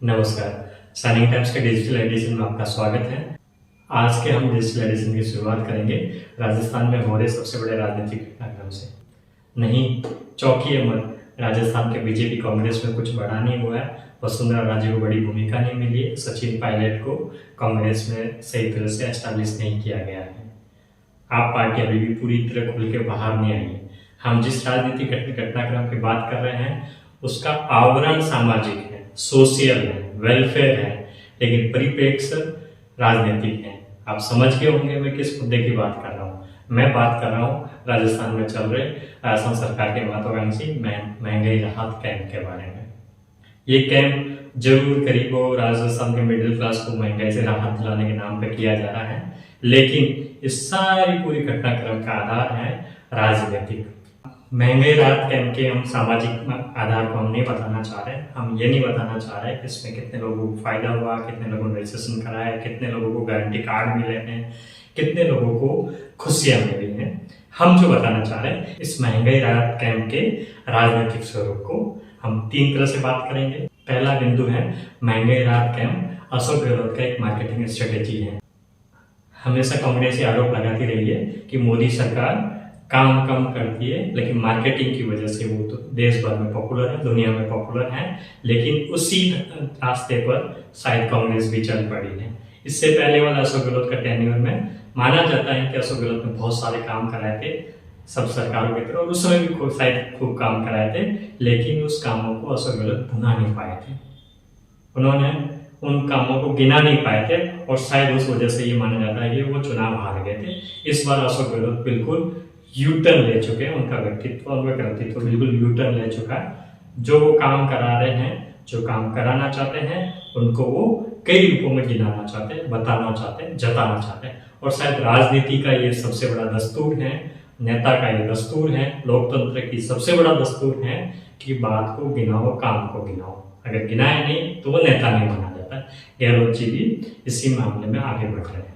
नमस्कार। सैनिक टाइम्स के डिजिटल एडिशन में आपका स्वागत है। आज के हम डिजिटल एडिशन की शुरुआत करेंगे राजस्थान में हो रहे सबसे बड़े राजनीतिक घटनाक्रम से। नहीं, चौंकिए मत, राजस्थान के बीजेपी कांग्रेस में कुछ बड़ा नहीं हुआ है। वसुंधरा राजे को बड़ी भूमिका नहीं मिली है। सचिन पायलट को कांग्रेस में सही तरह से एस्टैब्लिश नहीं किया गया है। आप पार्टी अभी भी पूरी तरह खुल के बाहर नहीं आई है। हम जिस राजनीतिक घटनाक्रम की बात कर रहे हैं उसका आवरण सामाजिक है, सोशल है, वेलफेयर है, लेकिन परिप्रेक्ष्य राजनीतिक है। आप समझ गए होंगे मैं किस मुद्दे की बात कर रहा हूँ। मैं बात कर रहा हूँ राजस्थान में चल रहे राजस्थान सरकार के महत्वाकांक्षी महंगाई राहत कैंप के बारे में। ये कैंप जरूर गरीबों राजस्थान के मिडिल क्लास को महंगाई से राहत दिलाने के नाम पे किया जा रहा है, लेकिन इस सारी पूरी घटनाक्रम का आधार है राजनीतिक। महंगाई राहत कैंप के हम सामाजिक आधार को हम नहीं बताना चाह रहे। हम ये नहीं बताना चाह रहे कि इसमें कितने लोगों को फायदा हुआ, कितने लोगों ने रजिस्ट्रेशन कराया, कितने लोगों को गारंटी कार्ड मिले हैं, कितने लोगों को खुशियां मिली हैं। हम जो बताना चाह रहे हैं इस महंगाई राहत कैंप के राजनीतिक स्वरूप को हम तीन तरह से बात करेंगे। पहला बिंदु है महंगाई राहत कैंप अशोक गहलोत का एक मार्केटिंग स्ट्रेटेजी है। हमेशा कांग्रेस ये आरोप लगाती रही है कि मोदी सरकार काम कम करती है, लेकिन मार्केटिंग की वजह से वो तो देश भर में पॉपुलर है, दुनिया में पॉपुलर है, लेकिन उसी रास्ते पर शायद कांग्रेस भी चल पड़ी है। इससे पहले वाला अशोक गहलोत का टेन्योर में माना जाता है कि अशोक गहलोत ने बहुत सारे काम कराए थे सब सरकारों की तरफ, और उस समय भी शायद खूब काम कराए थे, लेकिन उस कामों को अशोक गहलोत भुना नहीं पाए थे। उन्होंने उन कामों को गिना नहीं पाए थे और शायद उस वजह से ये माना जाता है कि वो चुनाव हार गए थे। इस बार अशोक गहलोत बिल्कुल यूटर्न ले चुके हैं। उनका व्यक्तित्व उनका कृतित्व बिल्कुल यूटर्न ले चुका है। जो वो काम करा रहे हैं, जो काम कराना चाहते हैं, उनको वो कई रूपों में गिनाना चाहते हैं, बताना चाहते हैं, जताना चाहते हैं। और शायद राजनीति का ये सबसे बड़ा दस्तूर है, नेता का ये दस्तूर है, लोकतंत्र की सबसे बड़ा दस्तूर है कि बात को गिनाओ, काम को गिनाओ। अगर गिनाए नहीं तो वो नेता नहीं माना जाता। गहलोत जी भी इसी मामले में आगे बढ़ रहे हैं।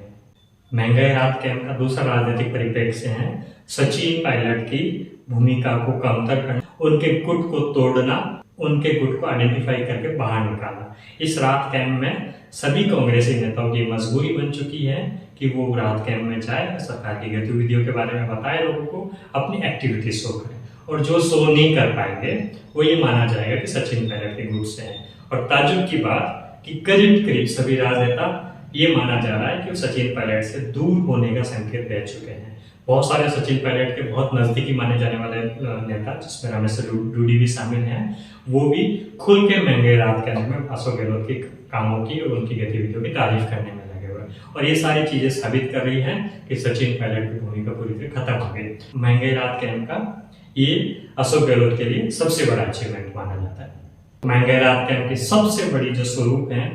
महंगाई राहत कैंप का दूसरा राजनीतिक परिप्रेक्ष्य है सचिन पायलट की भूमिका को कमतर करना, उनके गुट को तोड़ना, उनके गुट को आइडेंटिफाई करके बाहर निकालना। इस राहत कैंप में सभी कांग्रेसी नेताओं की मजबूरी बन चुकी है कि वो राहत कैंप में जाए, सरकार की गतिविधियों के बारे में बताए, लोगों को अपनी एक्टिविटी शो करें, और जो शो नहीं कर पाएंगे वो ये माना जाएगा कि सचिन पायलट के गुट से है। और ताजुब की बात कि करीब करीब सभी राजनेता ये माना जा रहा है कि वो सचिन पायलट से दूर होने का संकेत दे चुके हैं। बहुत सारे सचिन पायलट के बहुत नजदीकी माने जाने वाले नेता, जिसमें रमेश डूडी भी शामिल हैं, वो भी खुल के महंगाई राहत कैंप में अशोक गहलोत के कामों की और उनकी गतिविधियों की तारीफ करने में लगे हुए हैं। और ये सारी चीजें साबित कर रही हैं कि सचिन पायलट की भूमिका पूरी तरह खत्म हो गई। महंगाई राहत कैंप का ये अशोक गहलोत के लिए सबसे बड़ा अचीवमेंट माना जाता है। महंगाई राहत कैंप की सबसे बड़ी जो स्वरूप है,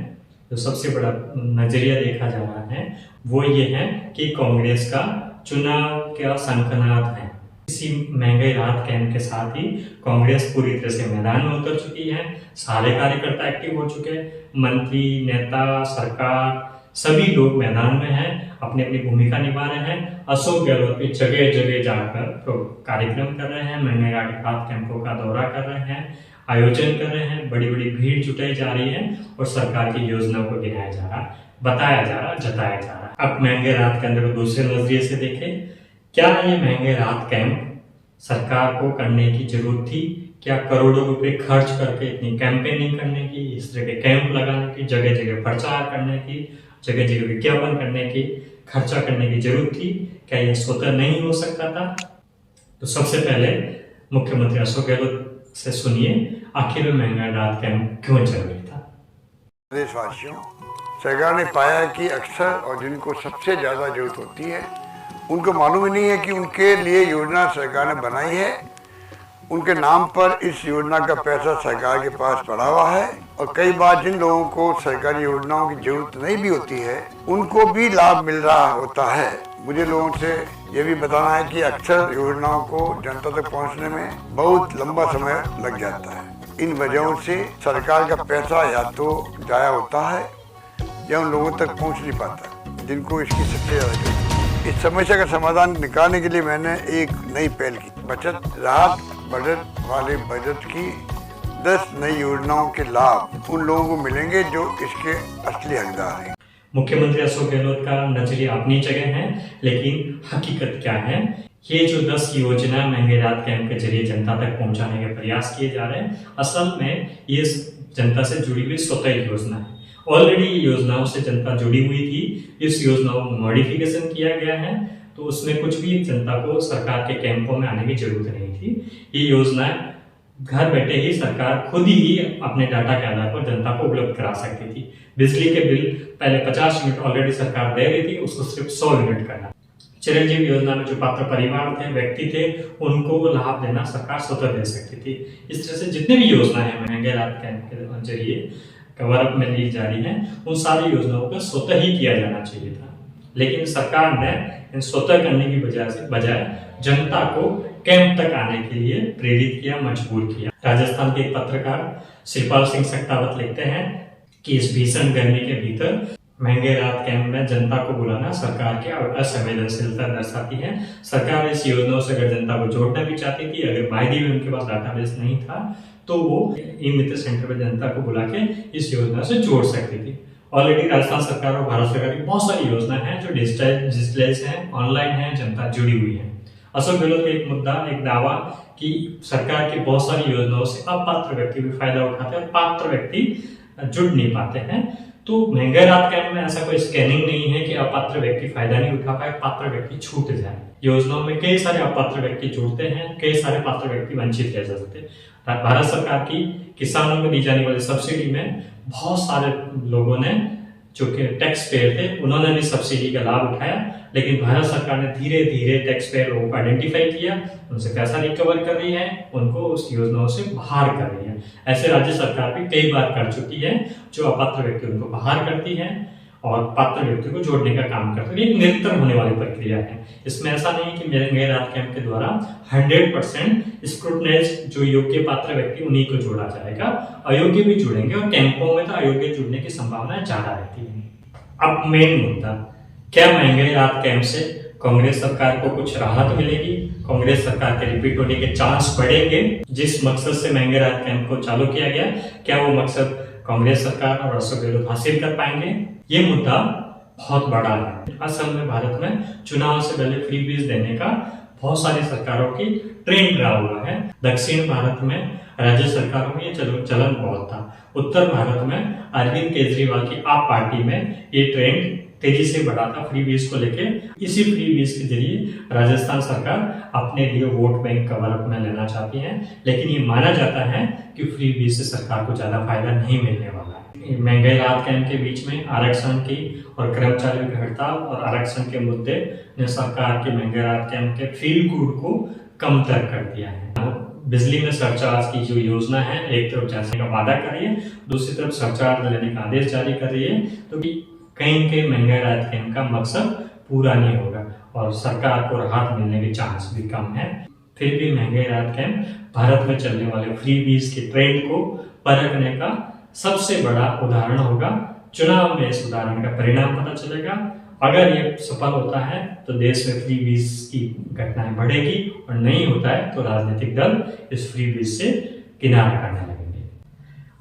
जो सबसे बड़ा नजरिया देखा जा रहा है, वो ये है कि कांग्रेस का चुनाव का शंखनाद है। इसी महंगाई राहत कैंप के साथ ही कांग्रेस पूरी तरह से मैदान में उतर चुकी है। सारे कार्यकर्ता एक्टिव हो चुके हैं, मंत्री, नेता, सरकार, सभी लोग मैदान में हैं, अपनी अपनी भूमिका निभा रहे हैं। अशोक गहलोत भी जगह जगह जाकर कार्यक्रम कर रहे हैं, महंगाई राहत कैंपों का दौरा कर रहे हैं, आयोजन कर रहे हैं, बड़ी बड़ी भीड़ जुटाई जा रही है और सरकार की योजनाओं को गिनाया जा रहा, बताया जा रहा, जताया जा रहा। अब महंगाई राहत केंद्र को दूसरे नजरिए से देखें। क्या ये महंगाई राहत कैंप सरकार को करने की जरूरत थी? क्या करोड़ों रुपए खर्च करके इतनी कैंपेनिंग करने की, इस तरह के कैंप लगाने की, जगह जगह प्रचार करने की, जगह जगह विज्ञापन करने की, खर्चा करने की जरूरत थी? क्या यह स्वतः नहीं हो सकता था? तो सबसे पहले मुख्यमंत्री अशोक गहलोत से सुनिए, आखिर में महंगाई राहत कैंप क्यों जरूरी था। देशवासियों, सरकार ने पाया कि अक्सर और जिनको सबसे ज्यादा जरूरत होती है उनको मालूम ही नहीं है कि उनके लिए योजना सरकार ने बनाई है, उनके नाम पर इस योजना का पैसा सरकार के पास पड़ा हुआ है, और कई बार जिन लोगों को सरकारी योजनाओं की जरूरत नहीं भी होती है उनको भी लाभ मिल रहा होता है। मुझे लोगों से ये भी बताना है कि अक्सर योजनाओं को जनता तक पहुंचने में बहुत लंबा समय लग जाता है। इन वजहों से सरकार का पैसा या तो जाया होता है या उन लोगों तक पहुंच नहीं पाता जिनको इसकी सबसे ज्यादा जरूरत है। इस समस्या का समाधान निकालने के लिए मैंने एक नई पहल की, बचत राहत बजट वाले बजट की 10 नई योजनाओं के लाभ उन लोगों को मिलेंगे जो इसके असली हकदार हैं। मुख्यमंत्री अशोक गहलोत का नजरिया अपनी जगह है, लेकिन हकीकत क्या है? ये जो 10 योजना महंगे राहत कैंप के जरिए जनता तक पहुंचाने के प्रयास किए जा रहे हैं, असल में ये जनता से जुड़ी हुई स्वतः योजना है। ऑलरेडी योजनाओं से जनता जुड़ी हुई थी, इस योजनाओं में मॉडिफिकेशन किया गया है, तो उसमें कुछ भी जनता को सरकार के कैंपों में आने की जरूरत नहीं थी। ये योजना घर बैठे ही सरकार खुद ही अपने डाटा के आधार पर जनता को उपलब्ध करा सकती थी। बिजली के बिल पहले 50 यूनिट ऑलरेडी सरकार दे रही थी, उसको सिर्फ 100 यूनिट करना। चिरंजीवी योजना में जो पात्र परिवार थे, व्यक्ति थे, उनको लाभ देना सरकार स्वतः दे सकती थी। इस तरह से जितनी भी योजना है महंगे राहत कैंप के जरिए कवर अप में ली जा रही है, उन सारी योजनाओं को स्वतः ही किया जाना चाहिए था। लेकिन सरकार ने इन स्वतः करने की बजाय जनता को कैंप तक आने के लिए प्रेरित किया, मजबूर किया। राजस्थान के एक पत्रकार शिवपाल सिंह सक्तावत लिखते हैं कि इस भीषण गर्मी के भीतर महंगे राहत कैंप में जनता को बुलाना सरकार की असंवेदनशीलता दर्शाती है। सरकार इस योजनाओं से अगर जनता को जोड़ना भी चाहती थी, अगर वायदे में उनके पास डाटाबेस नहीं था, तो वो ई मित्र सेंटर पर जनता को बुला के इस योजना से जोड़ सकती थी। ऑलरेडी राजस्थान सरकार और भारत सरकार की बहुत सारी योजना है जो डिजिटलाइज है, ऑनलाइन है, जनता जुड़ी हुई है। अशोक गहलोत का एक मुद्दा, एक दावा कि सरकार की बहुत सारी योजनाओं से अपात्र व्यक्ति भी फायदा उठाते हैं और पात्र व्यक्ति जुड़ नहीं पाते हैं। तो महंगे राहत कैंप में ऐसा कोई स्कैनिंग नहीं है कि अपात्र व्यक्ति फायदा नहीं उठा पाए, पात्र व्यक्ति छूट जाए। योजनाओं में कई सारे अपात्र व्यक्ति जुड़ते हैं, कई सारे पात्र व्यक्ति वंचित रह जाते हैं। भारत सरकार की किसानों को दी जाने वाली सब्सिडी में बहुत सारे लोगों ने, जो कि टैक्स पेयर थे, उन्होंने भी सब्सिडी का लाभ उठाया, लेकिन भारत सरकार ने धीरे धीरे टैक्स पेयर लोगों को आइडेंटिफाई किया, उनसे पैसा रिकवर कर रही है, उनको उस योजनाओं से बाहर कर रही है। ऐसे राज्य सरकार भी कई बार कर चुकी है, जो अपात्र व्यक्ति उनको बाहर करती है और पात्र व्यक्ति को जोड़ने का काम करती है। एक निरंतर होने वाली प्रक्रिया है। इसमें ऐसा नहीं कि महंगे राहत कैंप के द्वारा 100% स्क्रूटनाइज जो योग्य पात्र व्यक्ति उन्हीं को जोड़ा जाएगा, अयोग्य भी जुड़ेंगे और कैंपों में तो अयोग्य जुड़ने की संभावना ज्यादा रहती है। अब मेन मुद्दा, क्या महंगे राहत कैंप से कांग्रेस सरकार को कुछ राहत मिलेगी? कांग्रेस सरकार के रिपीट होने के चांस बढ़ेंगे? जिस मकसद से महंगे राहत कैंप को चालू किया गया, क्या वो मकसद कांग्रेस सरकार और अशोक गहलोत हासिल कर पाएंगे? ये मुद्दा बहुत बड़ा है। असल में भारत में चुनाव से पहले फ्री बीज देने का बहुत सारी सरकारों की ट्रेंड रहा हुआ है। दक्षिण भारत में राज्य सरकारों में ये चलन बहुत था। उत्तर भारत में अरविंद केजरीवाल की आप पार्टी में ये ट्रेंड तेजी से बढ़ा था फ्री बीज को लेके। इसी फ्री बीज के जरिए राजस्थान सरकार अपने लिए वोट बैंक कवर अप में लेना चाहती है, लेकिन ये माना जाता है कि फ्री बीज से सरकार को ज्यादा फायदा नहीं मिलने वाला है। महंगाई राहत कैंप के बीच में आरक्षण की और कर्मचारियों की हड़ताल और आरक्षण के मुद्दे ने सरकार के महंगाई राहत कैंप के फील गुड को कमतर कर दिया है। बिजली में सरचार्ज की जो योजना है, एक तरफ जाने का वादा कर रही है, दूसरी तरफ सरचार्ज लेने का आदेश जारी कर रही है, तो कहीं के महंगाई राहत कैंप का मकसद पूरा नहीं होगा और सरकार को राहत मिलने के चांस भी कम है। फिर भी महंगाई राहत कैंप भारत में चलने वाले फ्री बीज के ट्रेंड को परखने का सबसे बड़ा उदाहरण होगा। चुनाव में इस उदाहरण का परिणाम पता चलेगा। अगर ये सफल होता है तो देश में फ्री बीज की घटनाएं बढ़ेगी, और नहीं होता है तो राजनीतिक दल इस फ्री बीज से किनारा करने लगेंगे।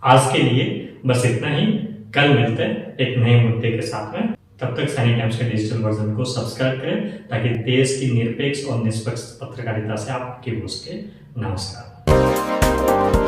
आज के लिए बस इतना ही। कल मिलते हैं एक नए मुद्दे के साथ में। तब तक सैनी टाइम्स के डिजिटल वर्जन को सब्सक्राइब करें ताकि देश की निरपेक्ष और निष्पक्ष पत्रकारिता से आप वाकिफ हो सके। नमस्कार।